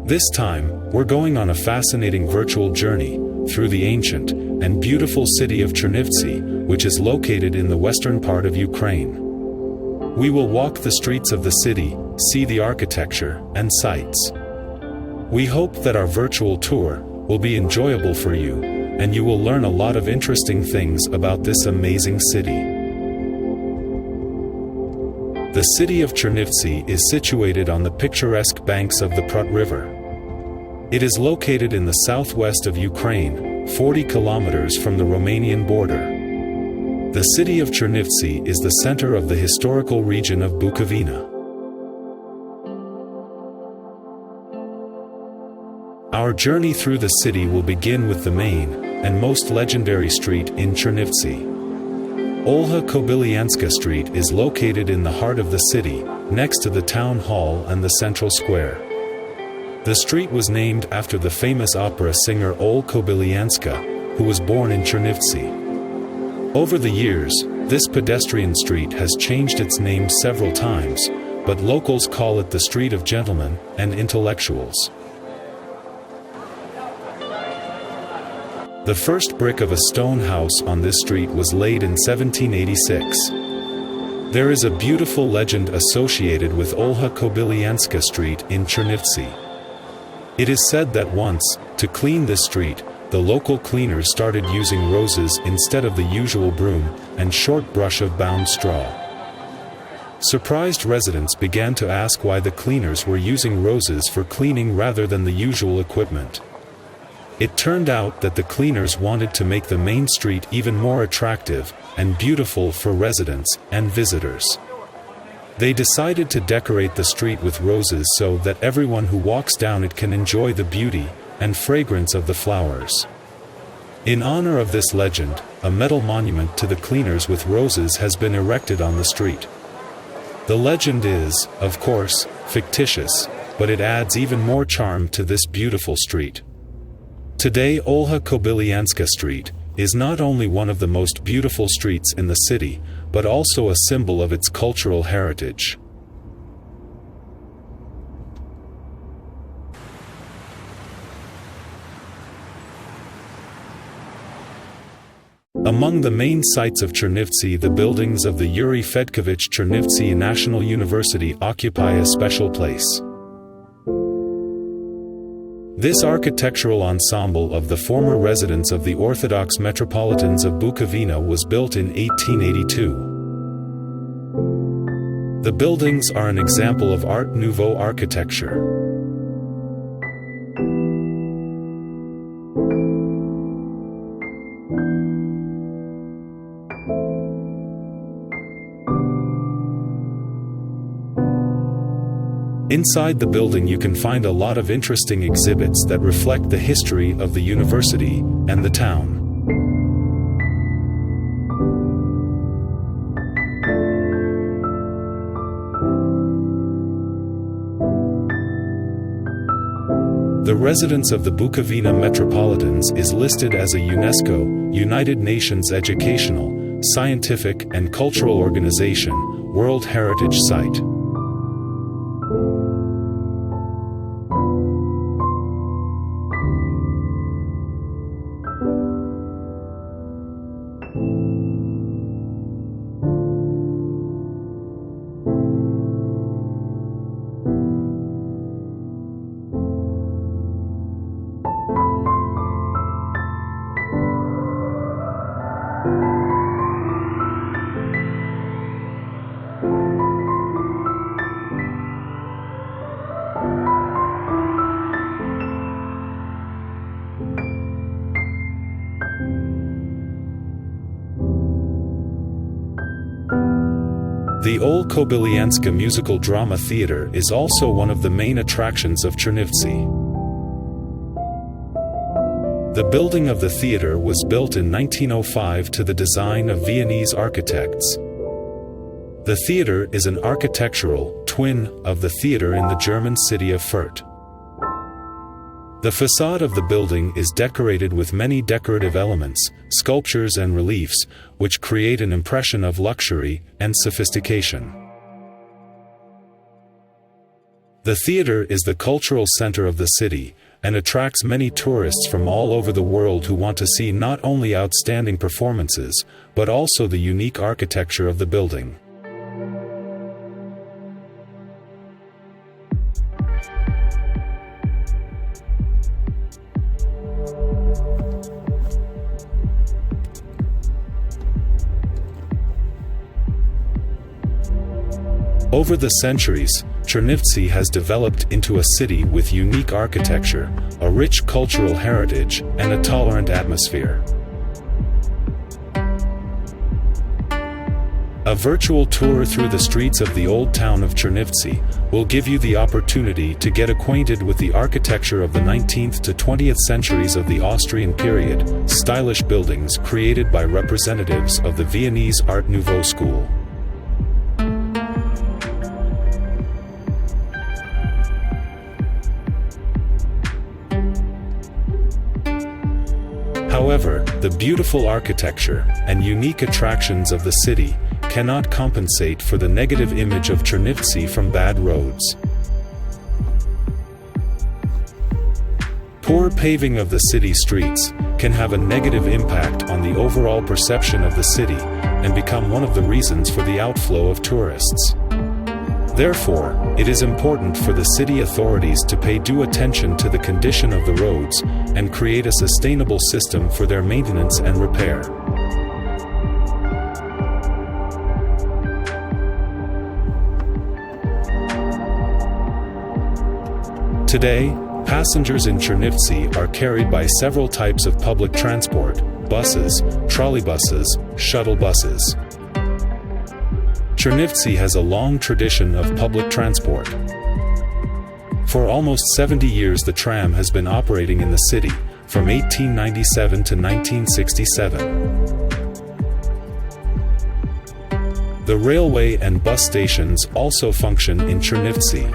This time, we're going on a fascinating virtual journey through the ancient and beautiful city of Chernivtsi, which is located in the western part of Ukraine. We will walk the streets of the city, see the architecture and sights. We hope that our virtual tour will be enjoyable for you, and you will learn a lot of interesting things about this amazing city. The city of Chernivtsi is situated on the picturesque banks of the Prut River. It is located in the southwest of Ukraine, 40 kilometers from the Romanian border. The city of Chernivtsi is the center of the historical region of Bukovina. Our journey through the city will begin with the main and most legendary street in Chernivtsi. Olha Kobilianska Street is located in the heart of the city, next to the town hall and the central square. The street was named after the famous opera singer Olha Kobilianska, who was born in Chernivtsi. Over the years, this pedestrian street has changed its name several times, but locals call it the Street of Gentlemen and Intellectuals. The first brick of a stone house on this street was laid in 1786. There is a beautiful legend associated with Olha Kobilianska Street in Chernivtsi. It is said that once, to clean this street, the local cleaners started using roses instead of the usual broom and short brush of bound straw. Surprised residents began to ask why the cleaners were using roses for cleaning rather than the usual equipment. It turned out that the cleaners wanted to make the main street even more attractive and beautiful for residents and visitors. They decided to decorate the street with roses so that everyone who walks down it can enjoy the beauty and fragrance of the flowers. In honor of this legend, a metal monument to the cleaners with roses has been erected on the street. The legend is, of course, fictitious, but it adds even more charm to this beautiful street. Today, Olha Kobilianska Street is not only one of the most beautiful streets in the city, but also a symbol of its cultural heritage. Among the main sites of Chernivtsi, the buildings of the Yuri Fedkovich Chernivtsi National University occupy a special place. This architectural ensemble of the former residence of the Orthodox Metropolitans of Bukovina was built in 1882. The buildings are an example of Art Nouveau architecture. Inside the building you can find a lot of interesting exhibits that reflect the history of the university and the town. The residence of the Bukovina Metropolitans is listed as a UNESCO, United Nations Educational, Scientific and Cultural Organization, World Heritage Site. The Olha Kobilianska Musical Drama Theatre is also one of the main attractions of Chernivtsi. The building of the theatre was built in 1905 to the design of Viennese architects. The theatre is an architectural twin of the theatre in the German city of Fürth. The facade of the building is decorated with many decorative elements, sculptures and reliefs, which create an impression of luxury and sophistication. The theater is the cultural center of the city, and attracts many tourists from all over the world who want to see not only outstanding performances, but also the unique architecture of the building. Over the centuries, Chernivtsi has developed into a city with unique architecture, a rich cultural heritage, and a tolerant atmosphere. A virtual tour through the streets of the old town of Chernivtsi will give you the opportunity to get acquainted with the architecture of the 19th to 20th centuries of the Austrian period, stylish buildings created by representatives of the Viennese Art Nouveau school. However, the beautiful architecture and unique attractions of the city cannot compensate for the negative image of Chernivtsi from bad roads. Poor paving of the city streets can have a negative impact on the overall perception of the city and become one of the reasons for the outflow of tourists. Therefore, it is important for the city authorities to pay due attention to the condition of the roads and create a sustainable system for their maintenance and repair. Today, passengers in Chernivtsi are carried by several types of public transport: buses, trolleybuses, shuttle buses. Chernivtsi has a long tradition of public transport. For almost 70 years the tram has been operating in the city, from 1897 to 1967. The railway and bus stations also function in Chernivtsi.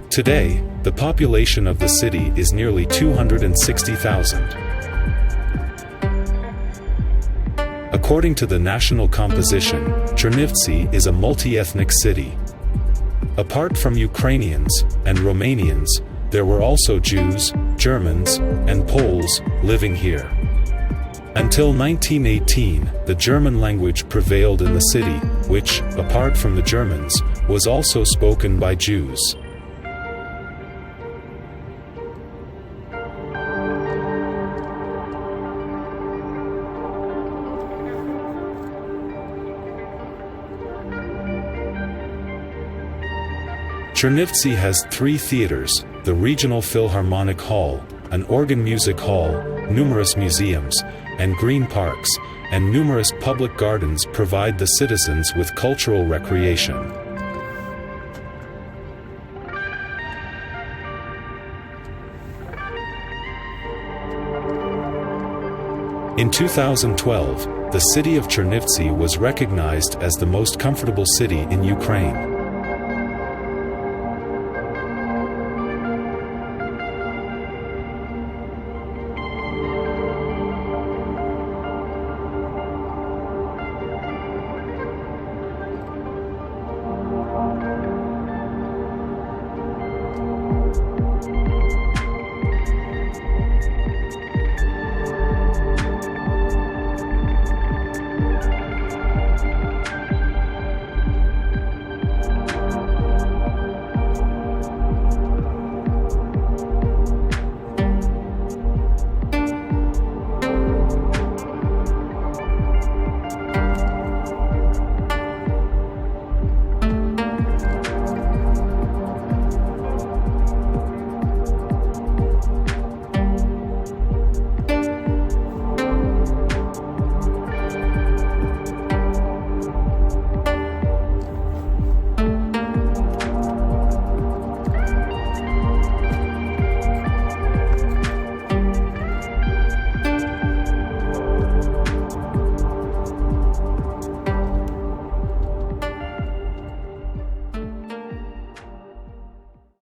Today, the population of the city is nearly 260,000. According to the national composition, Chernivtsi is a multi-ethnic city. Apart from Ukrainians and Romanians, there were also Jews, Germans, and Poles living here. Until 1918, the German language prevailed in the city, which, apart from the Germans, was also spoken by Jews. Chernivtsi has 3 theaters: the Regional Philharmonic Hall, an organ music hall, numerous museums, and green parks, and numerous public gardens provide the citizens with cultural recreation. In 2012, the city of Chernivtsi was recognized as the most comfortable city in Ukraine.